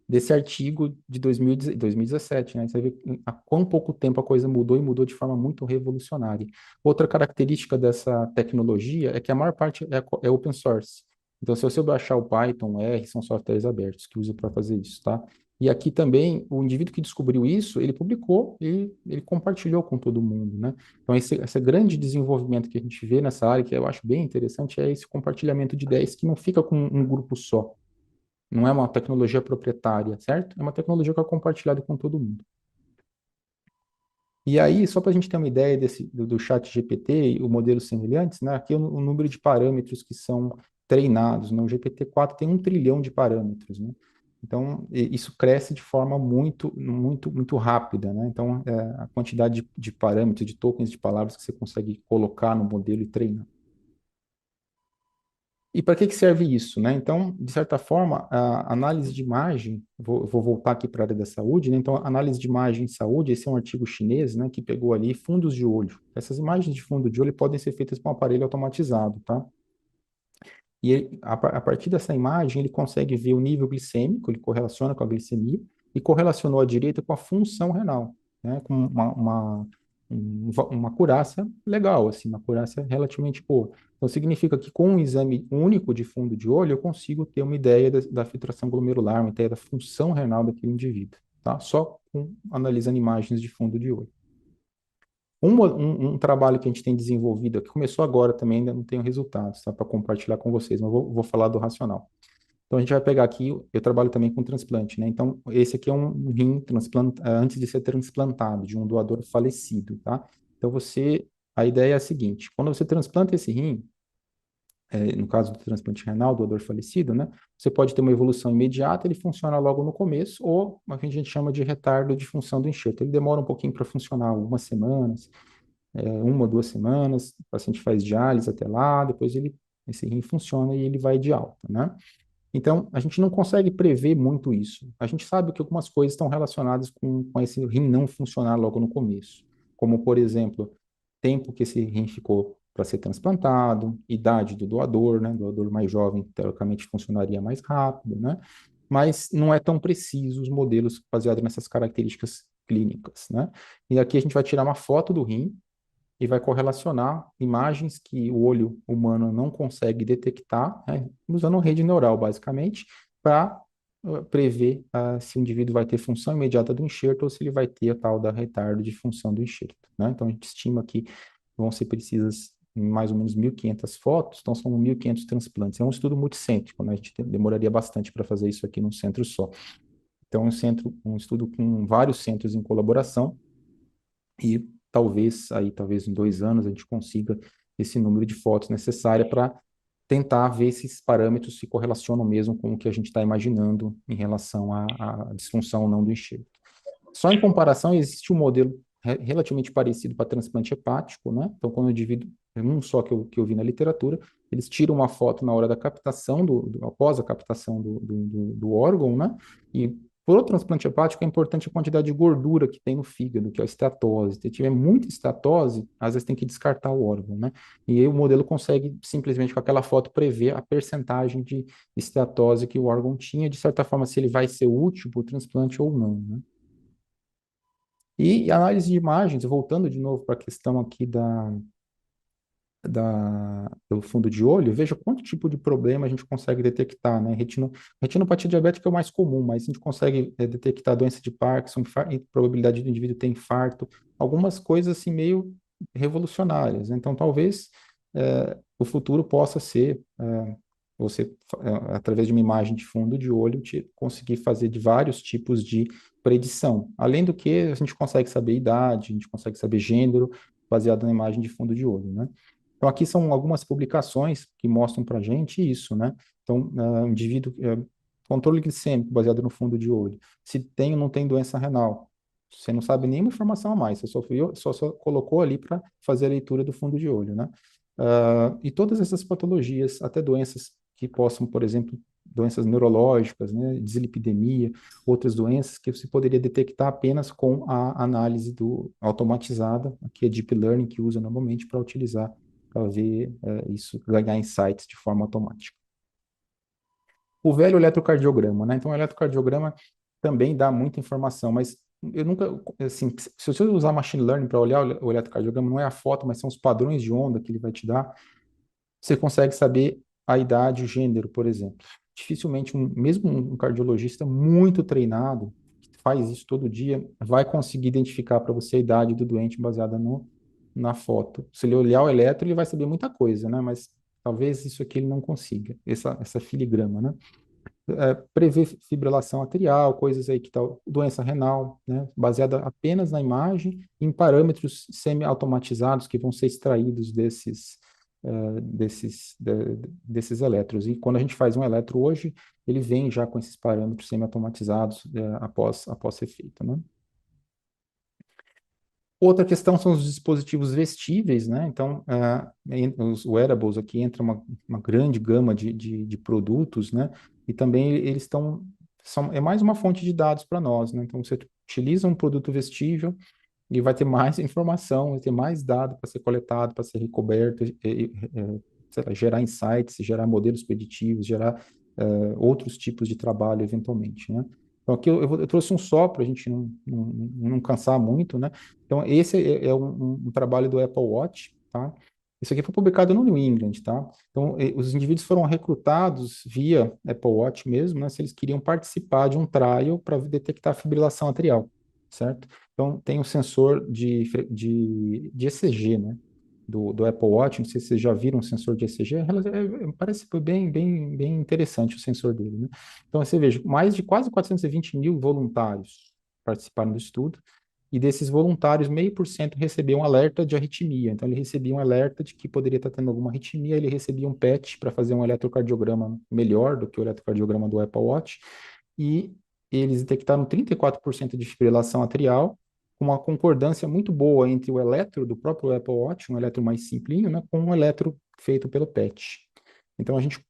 Speaker 3: desse artigo de 2017, né? Você vê há quão pouco tempo a coisa mudou e mudou de forma muito revolucionária. Outra característica dessa tecnologia é que a maior parte é open source. Então, se você baixar o Python, o R, são softwares abertos que usam para fazer isso, tá? E aqui também, o indivíduo que descobriu isso, ele publicou e ele compartilhou com todo mundo, né? Então, esse grande desenvolvimento que a gente vê nessa área, que eu acho bem interessante, é esse compartilhamento de ideias que não fica com um grupo só. Não é uma tecnologia proprietária, certo? É uma tecnologia que é compartilhada com todo mundo. E aí, só para a gente ter uma ideia do chat GPT e o modelo semelhantes, né? Aqui é o número de parâmetros que são treinados, né? O GPT-4 tem 1 trilhão de parâmetros, né? Então, isso cresce de forma muito rápida, né? Então, a quantidade de parâmetros, de tokens de palavras que você consegue colocar no modelo e treinar. E para que serve isso, né? Então, de certa forma, a análise de imagem, vou voltar aqui para a área da saúde, né? Então, análise de imagem em saúde, esse é um artigo chinês, né, que pegou ali fundos de olho. Essas imagens de fundo de olho podem ser feitas com um aparelho automatizado, tá? E a partir dessa imagem, ele consegue ver o nível glicêmico, ele correlaciona com a glicemia, e correlacionou à direita com a função renal, né? Com uma acurácia legal, assim, uma acurácia relativamente boa. Então, significa que com um exame único de fundo de olho, eu consigo ter uma ideia da filtração glomerular, uma ideia da função renal daquele indivíduo, tá? Só analisando imagens de fundo de olho. Um trabalho que a gente tem desenvolvido, que começou agora também, ainda não tenho resultados, tá, para compartilhar com vocês, mas vou falar do racional. Então, a gente vai pegar aqui, eu trabalho também com transplante, né? Então, esse aqui é um rim antes de ser transplantado, de um doador falecido, tá? Então, a ideia é a seguinte, quando você transplanta esse rim, no caso do transplante renal, doador falecido, né? Você pode ter uma evolução imediata, ele funciona logo no começo, ou o que a gente chama de retardo de função do enxerto. Ele demora um pouquinho para funcionar, algumas semanas, 1 ou 2 semanas, o paciente faz diálise até lá, depois esse rim funciona e ele vai de alta, né? Então, a gente não consegue prever muito isso. A gente sabe que algumas coisas estão relacionadas com esse rim não funcionar logo no começo, como, por exemplo, tempo que esse rim ficou para ser transplantado, idade do doador, né? O doador mais jovem, teoricamente, funcionaria mais rápido, né? Mas não é tão preciso os modelos baseados nessas características clínicas, né? E aqui a gente vai tirar uma foto do rim, e vai correlacionar imagens que o olho humano não consegue detectar, né, usando rede neural, basicamente, para prever se o indivíduo vai ter função imediata do enxerto ou se ele vai ter a tal da retardo de função do enxerto, né? Então, a gente estima que vão ser precisas mais ou menos 1.500 fotos, então são 1.500 transplantes. É um estudo multicêntrico, né? A gente demoraria bastante para fazer isso aqui num centro só. Então, um estudo com vários centros em colaboração, e talvez em 2 anos a gente consiga esse número de fotos necessária para tentar ver se esses parâmetros se correlacionam mesmo com o que a gente está imaginando em relação à disfunção ou não do enxerto. Só em comparação, existe um modelo relativamente parecido para transplante hepático, né? Então, quando o indivíduo, um só que eu vi na literatura, eles tiram uma foto na hora da captação, após a captação do órgão, né? E por transplante hepático é importante a quantidade de gordura que tem no fígado, que é a esteatose. Se tiver muita esteatose, às vezes tem que descartar o órgão, né? E aí o modelo consegue simplesmente com aquela foto prever a percentagem de esteatose que o órgão tinha, de certa forma, se ele vai ser útil para o transplante ou não, né? E análise de imagens, voltando de novo para a questão aqui do fundo de olho, veja quanto tipo de problema a gente consegue detectar, né? Retinopatia diabética é o mais comum, mas a gente consegue detectar doença de Parkinson, probabilidade do indivíduo ter infarto, algumas coisas assim meio revolucionárias, né? Então, talvez o futuro possa ser você, através de uma imagem de fundo de olho, conseguir fazer de vários tipos de predição. Além do que, a gente consegue saber idade, a gente consegue saber gênero, baseado na imagem de fundo de olho, né? Então, aqui são algumas publicações que mostram para a gente isso, né? Então, indivíduo, controle glicêmico baseado no fundo de olho. Se tem ou não tem doença renal. Você não sabe nenhuma informação a mais, você só colocou ali para fazer a leitura do fundo de olho, né? E todas essas patologias, até doenças que possam, por exemplo, doenças neurológicas, né, dislipidemia, outras doenças que você poderia detectar apenas com a análise automatizada, que é Deep Learning, que usa normalmente para utilizar, para ver isso, ganhar insights de forma automática. O velho eletrocardiograma, né? Então, o eletrocardiograma também dá muita informação, mas eu nunca, assim, se você usar machine learning para olhar o eletrocardiograma, não é a foto, mas são os padrões de onda que ele vai te dar, você consegue saber a idade, o gênero, por exemplo. Dificilmente, mesmo um cardiologista muito treinado, que faz isso todo dia, vai conseguir identificar para você a idade do doente baseada na foto. Se ele olhar o eletro, ele vai saber muita coisa, né? Mas talvez isso aqui ele não consiga, essa filigrama, né? Prever fibrilação arterial, coisas aí que tal, doença renal, né, baseada apenas na imagem, em parâmetros semi-automatizados que vão ser extraídos desses eletros. E quando a gente faz um eletro hoje, ele vem já com esses parâmetros semi-automatizados após ser feito, né? Outra questão são os dispositivos vestíveis, né? Então, os wearables aqui entra uma grande gama de produtos, né? E também eles é mais uma fonte de dados para nós, né? Então, você utiliza um produto vestível e vai ter mais informação, vai ter mais dado para ser coletado, para ser recoberto, sei lá, gerar insights, gerar modelos preditivos, gerar outros tipos de trabalho eventualmente, né? Então aqui eu trouxe um só para a gente não cansar muito, né? Então esse é um trabalho do Apple Watch, tá? Isso aqui foi publicado no New England, tá? Então os indivíduos foram recrutados via Apple Watch mesmo, né? Se eles queriam participar de um trial para detectar fibrilação atrial, certo? Então, tem um sensor de ECG, né? Do Apple Watch, não sei se vocês já viram um sensor de ECG, parece bem interessante o sensor dele, né? Então, você veja, mais de quase 420 mil voluntários participaram do estudo, e desses voluntários, 0,5% recebeu um alerta de arritmia. Então, ele recebia um alerta de que poderia estar tendo alguma arritmia, ele recebia um PET para fazer um eletrocardiograma melhor do que o eletrocardiograma do Apple Watch, e eles detectaram 34% de fibrilação atrial, com uma concordância muito boa entre o eletro do próprio Apple Watch, um eletro mais simplinho, né, com um eletro feito pelo PET. Então, a gente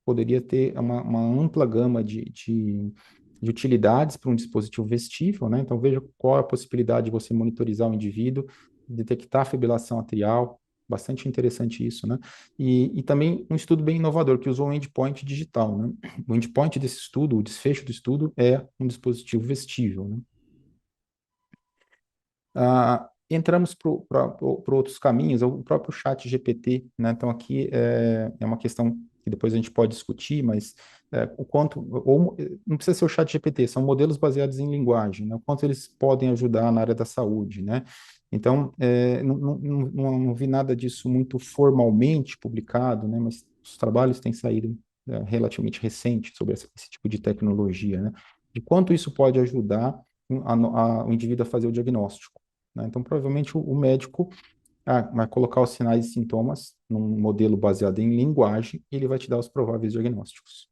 Speaker 3: poderia ter uma ampla gama de utilidades para um dispositivo vestível, né? Então, veja qual é a possibilidade de você monitorizar o indivíduo, detectar a fibrilação atrial, bastante interessante isso, né? E também um estudo bem inovador, que usou o endpoint digital, né? O endpoint desse estudo, o desfecho do estudo, é um dispositivo vestível, né? Entramos para outros caminhos, o próprio chat GPT, né? Então, aqui é uma questão que depois a gente pode discutir, mas o quanto, ou não precisa ser o chat GPT, são modelos baseados em linguagem, né? O quanto eles podem ajudar na área da saúde, né? Então, não vi nada disso muito formalmente publicado, né? Mas os trabalhos têm saído relativamente recentes sobre esse tipo de tecnologia, né? De quanto isso pode ajudar o indivíduo a fazer o diagnóstico, né? Então, provavelmente, o médico vai colocar os sinais e sintomas num modelo baseado em linguagem e ele vai te dar os prováveis diagnósticos.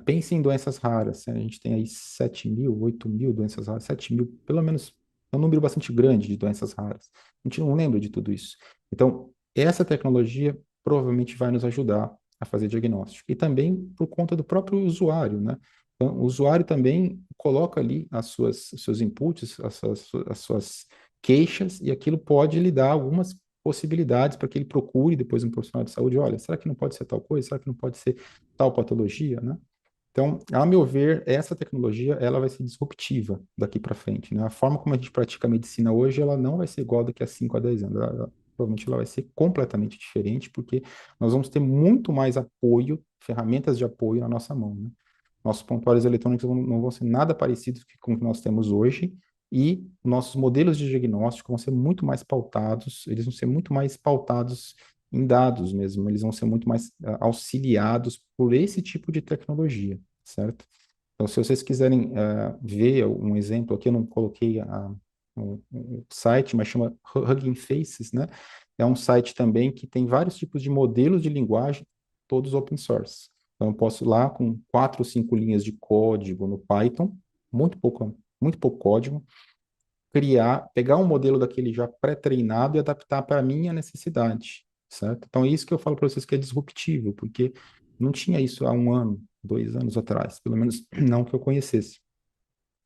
Speaker 3: Pense em doenças raras. A gente tem aí 7 mil, 8 mil doenças raras, 7 mil, pelo menos, é um número bastante grande de doenças raras. A gente não lembra de tudo isso. Então, essa tecnologia provavelmente vai nos ajudar a fazer diagnóstico. E também por conta do próprio usuário, né? Então, o usuário também coloca ali os seus inputs, as suas queixas, e aquilo pode lhe dar algumas possibilidades para que ele procure depois um profissional de saúde. Olha, será que não pode ser tal coisa? Será que não pode ser tal patologia, né? Então, a meu ver, essa tecnologia ela vai ser disruptiva daqui para frente, né? A forma como a gente pratica a medicina hoje, ela não vai ser igual daqui a 5 a 10 anos. Provavelmente ela vai ser completamente diferente, porque nós vamos ter muito mais apoio, ferramentas de apoio na nossa mão, né? Nossos prontuários eletrônicos não vão ser nada parecidos com o que nós temos hoje, e nossos modelos de diagnóstico vão ser muito mais pautados, eles vão ser muito mais pautados em dados mesmo, eles vão ser muito mais auxiliados por esse tipo de tecnologia, certo? Então, se vocês quiserem ver um exemplo aqui, eu não coloquei o site, mas chama Hugging Faces, né? é um site também que tem vários tipos de modelos de linguagem, todos open source. Então, eu posso ir lá com 4 ou 5 linhas de código no Python, muito pouco código, pegar um modelo daquele já pré-treinado e adaptar para a minha necessidade, certo? Então, é isso que eu falo para vocês que é disruptivo, porque não tinha isso há 1 ano, 2 anos atrás, pelo menos não que eu conhecesse.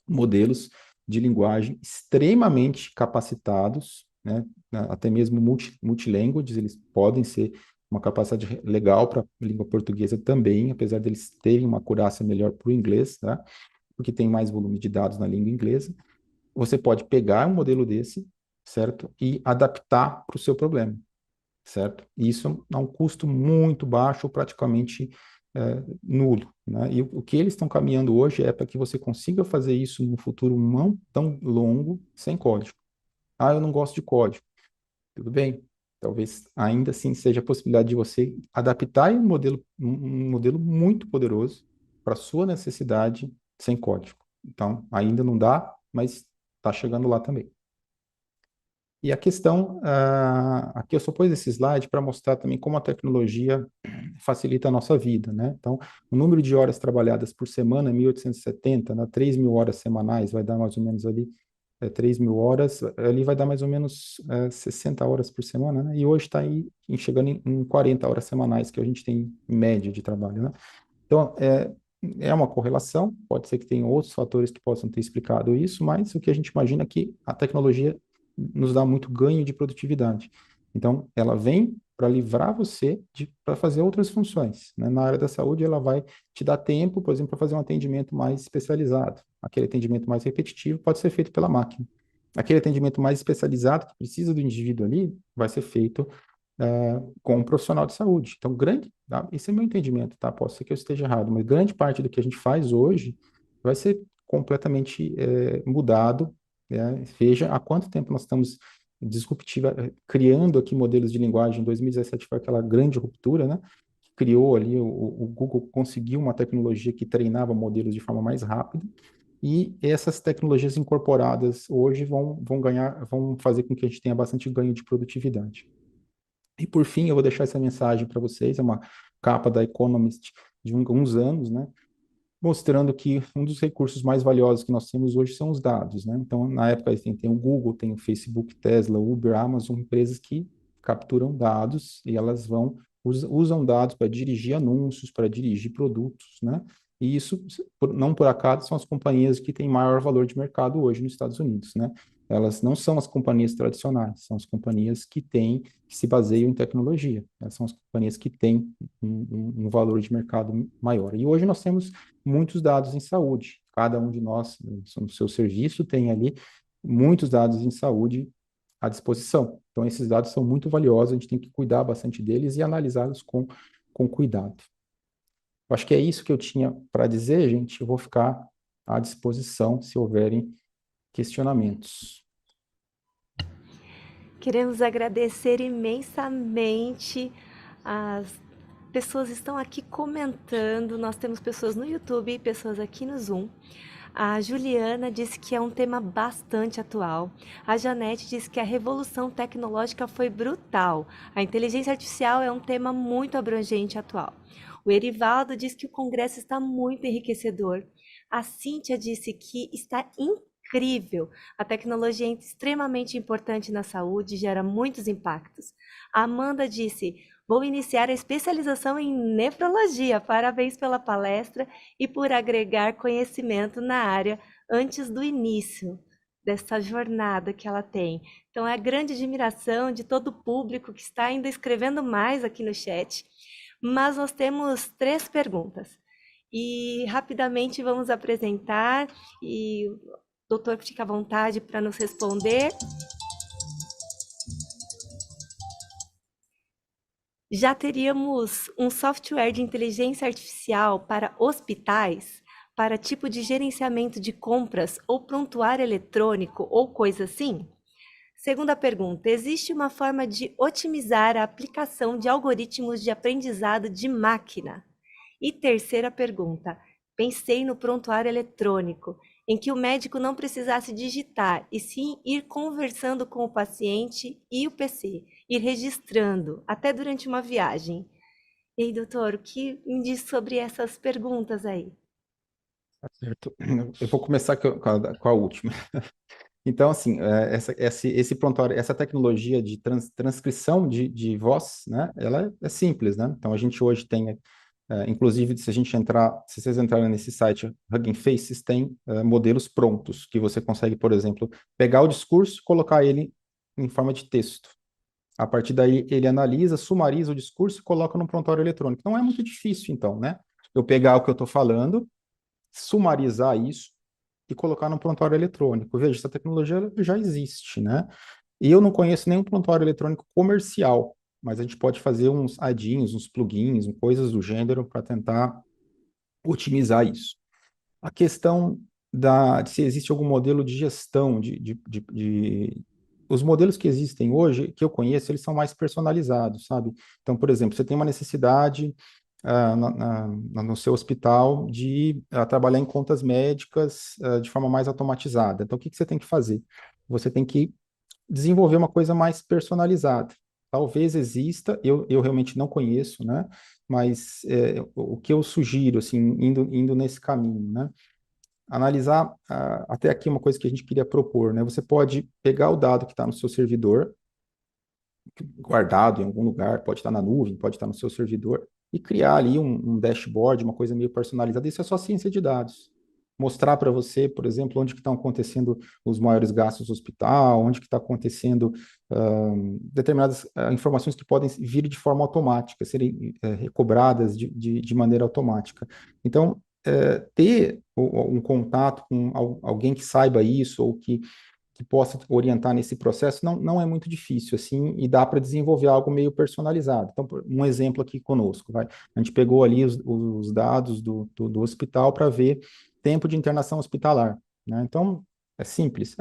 Speaker 3: Modelos de linguagem extremamente capacitados, né? Até mesmo multilanguages, eles podem ser uma capacidade legal para a língua portuguesa também, apesar deles terem uma acurácia melhor para o inglês, tá? Porque tem mais volume de dados na língua inglesa. Você pode pegar um modelo desse, certo? E adaptar para o seu problema, certo? E isso a um custo muito baixo, praticamente nulo, né? E o que eles estão caminhando hoje é para que você consiga fazer isso no futuro não tão longo, sem código. Ah, eu não gosto de código. Tudo bem. Talvez ainda assim seja a possibilidade de você adaptar um modelo muito poderoso para a sua necessidade sem código. Então, ainda não dá, mas está chegando lá também. E a questão, aqui eu só pus esse slide para mostrar também como a tecnologia facilita a nossa vida, né? Então, o número de horas trabalhadas por semana é 1.870, né? 3.000 horas semanais, vai dar mais ou menos ali 3.000 horas, ali vai dar mais ou menos 60 horas por semana, né? E hoje está aí chegando em 40 horas semanais que a gente tem em média de trabalho, né? Então, é uma correlação, pode ser que tenha outros fatores que possam ter explicado isso, mas o que a gente imagina é que a tecnologia nos dá muito ganho de produtividade. Então, ela vem para livrar você para fazer outras funções, né? Na área da saúde, ela vai te dar tempo, por exemplo, para fazer um atendimento mais especializado. Aquele atendimento mais repetitivo pode ser feito pela máquina. Aquele atendimento mais especializado, que precisa do indivíduo ali, vai ser feito com um profissional de saúde. Então, esse é meu entendimento, tá? Pode ser que eu esteja errado, mas grande parte do que a gente faz hoje vai ser completamente mudado, né? Veja há quanto tempo nós estamos criando aqui modelos de linguagem. Em 2017 foi aquela grande ruptura, né? Criou ali, o Google conseguiu uma tecnologia que treinava modelos de forma mais rápida, e essas tecnologias incorporadas hoje vão fazer com que a gente tenha bastante ganho de produtividade. E por fim, eu vou deixar essa mensagem para vocês, é uma capa da Economist de uns anos, né? Mostrando que um dos recursos mais valiosos que nós temos hoje são os dados, né? Então, na época, tem o Google, tem o Facebook, Tesla, Uber, Amazon, empresas que capturam dados e elas usam dados para dirigir anúncios, para dirigir produtos, né? E isso, não por acaso, são as companhias que têm maior valor de mercado hoje nos Estados Unidos, né? Elas não são as companhias tradicionais, são as companhias que se baseiam em tecnologia. Elas são as companhias que têm um valor de mercado maior. E hoje nós temos muitos dados em saúde. Cada um de nós, no seu serviço, tem ali muitos dados em saúde à disposição. Então, esses dados são muito valiosos, a gente tem que cuidar bastante deles e analisá-los com cuidado. Eu acho que é isso que eu tinha para dizer, gente. Eu vou ficar à disposição se houverem questionamentos.
Speaker 2: Queremos agradecer imensamente. As pessoas estão aqui comentando. Nós temos pessoas no YouTube e pessoas aqui no Zoom. A Juliana disse que é um tema bastante atual. A Janete disse que a revolução tecnológica foi brutal. A inteligência artificial é um tema muito abrangente e atual. O Erivaldo disse que o Congresso está muito enriquecedor. A Cíntia disse que está incrível. A tecnologia é extremamente importante na saúde e gera muitos impactos. A Amanda disse: vou iniciar a especialização em nefrologia. Parabéns pela palestra e por agregar conhecimento na área antes do início dessa jornada que ela tem. Então, é a grande admiração de todo o público que está ainda escrevendo mais aqui no chat. Mas nós temos 3 perguntas. E rapidamente vamos apresentar e o doutor fica à vontade para nos responder. Já teríamos um software de inteligência artificial para hospitais, para tipo de gerenciamento de compras ou prontuário eletrônico ou coisa assim? Segunda pergunta, existe uma forma de otimizar a aplicação de algoritmos de aprendizado de máquina? E terceira pergunta, pensei no prontuário eletrônico, em que o médico não precisasse digitar, e sim ir conversando com o paciente e o PC. ir registrando, até durante uma viagem. E aí, doutor, o que me diz sobre essas perguntas aí?
Speaker 3: Tá certo. Eu vou começar com a última. Então, assim, esse prontuário, essa tecnologia de transcrição de voz, né, ela é simples, né? Então, a gente hoje tem, inclusive, se vocês entrarem nesse site, Hugging Faces, tem modelos prontos, que você consegue, por exemplo, pegar o discurso e colocar ele em forma de texto. A partir daí, ele analisa, sumariza o discurso e coloca no prontuário eletrônico. Não é muito difícil, então, né? Eu pegar o que eu estou falando, sumarizar isso e colocar no prontuário eletrônico. Veja, essa tecnologia ela já existe, né? E eu não conheço nenhum prontuário eletrônico comercial, mas a gente pode fazer uns add-ins, uns plugins, coisas do gênero para tentar otimizar isso. A questão de se existe algum modelo de gestão os modelos que existem hoje, que eu conheço, eles são mais personalizados, sabe? Então, por exemplo, você tem uma necessidade no seu hospital de trabalhar em contas médicas de forma mais automatizada. Então, o que que você tem que fazer? Você tem que desenvolver uma coisa mais personalizada. Talvez exista, eu realmente não conheço, né? Mas o que eu sugiro, assim, indo nesse caminho, né? Analisar até aqui uma coisa que a gente queria propor, né? Você pode pegar o dado que está no seu servidor, guardado em algum lugar, pode estar na nuvem, pode estar no seu servidor, e criar ali um dashboard, uma coisa meio personalizada. Isso é só ciência de dados. Mostrar para você, por exemplo, onde que estão acontecendo os maiores gastos do hospital, onde que está acontecendo determinadas informações que podem vir de forma automática, serem recobradas de maneira automática. Então, ter um contato com alguém que saiba isso ou que possa orientar nesse processo não é muito difícil, assim, e dá para desenvolver algo meio personalizado. Então, um exemplo aqui conosco, vai. A gente pegou ali os dados do hospital para ver tempo de internação hospitalar, né? Então, é simples.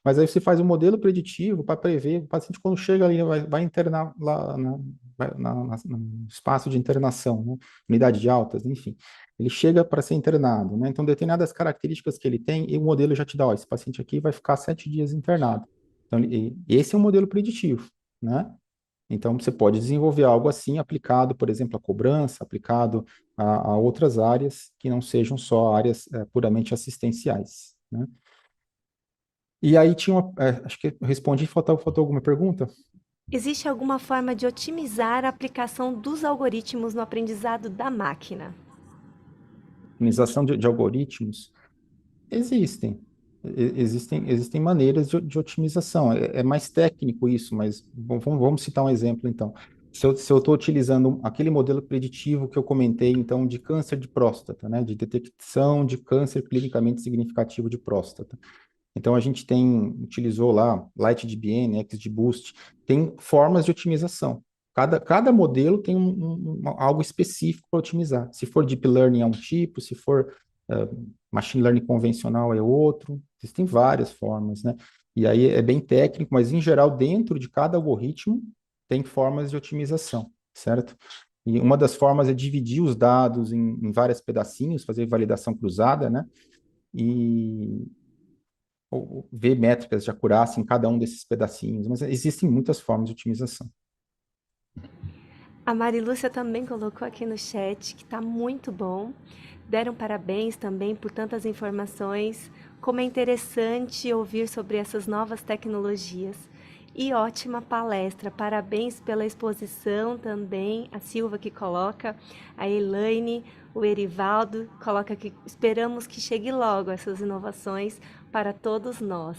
Speaker 3: Mas aí você faz um modelo preditivo para prever o paciente quando chega ali, vai internar lá no espaço de internação, né? Unidade de altas, enfim. Ele chega para ser internado, né? Então, determinadas características que ele tem, e o modelo já te dá, ó, esse paciente aqui vai ficar 7 dias internado. Então, esse é um modelo preditivo, né? Então, você pode desenvolver algo assim aplicado, por exemplo, à cobrança, aplicado a outras áreas que não sejam só áreas puramente assistenciais, né? E aí acho que eu respondi, faltou alguma pergunta?
Speaker 2: Existe alguma forma de otimizar a aplicação dos algoritmos no aprendizado da máquina?
Speaker 3: Otimização de algoritmos. Existem. Existem maneiras de otimização. É mais técnico isso, mas vamos citar um exemplo, então. Se eu estou utilizando aquele modelo preditivo que eu comentei, então, de câncer de próstata, né, de detecção de câncer clinicamente significativo de próstata. Então, a gente utilizou lá LightDBN, XGBoost, tem formas de otimização. Cada modelo tem algo específico para otimizar. Se for Deep Learning é um tipo, se for Machine Learning convencional é outro. Existem várias formas, né? E aí é bem técnico, mas em geral, dentro de cada algoritmo, tem formas de otimização, certo? E uma das formas é dividir os dados em vários pedacinhos, fazer validação cruzada, né? E ou ver métricas de acurácia em cada um desses pedacinhos, mas existem muitas formas de otimização.
Speaker 2: A Marilúcia também colocou aqui no chat que está muito bom. Deram parabéns também por tantas informações. Como é interessante ouvir sobre essas novas tecnologias. E ótima palestra. Parabéns pela exposição também. A Silva que coloca, a Elaine, o Erivaldo coloca que esperamos que chegue logo essas inovações para todos nós.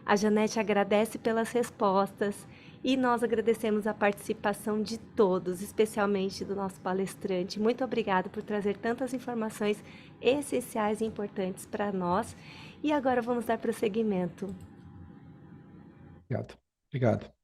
Speaker 2: A Janete agradece pelas respostas e nós agradecemos a participação de todos, especialmente do nosso palestrante. Muito obrigada por trazer tantas informações essenciais e importantes para nós. E agora vamos dar prosseguimento.
Speaker 3: Obrigado. Obrigado.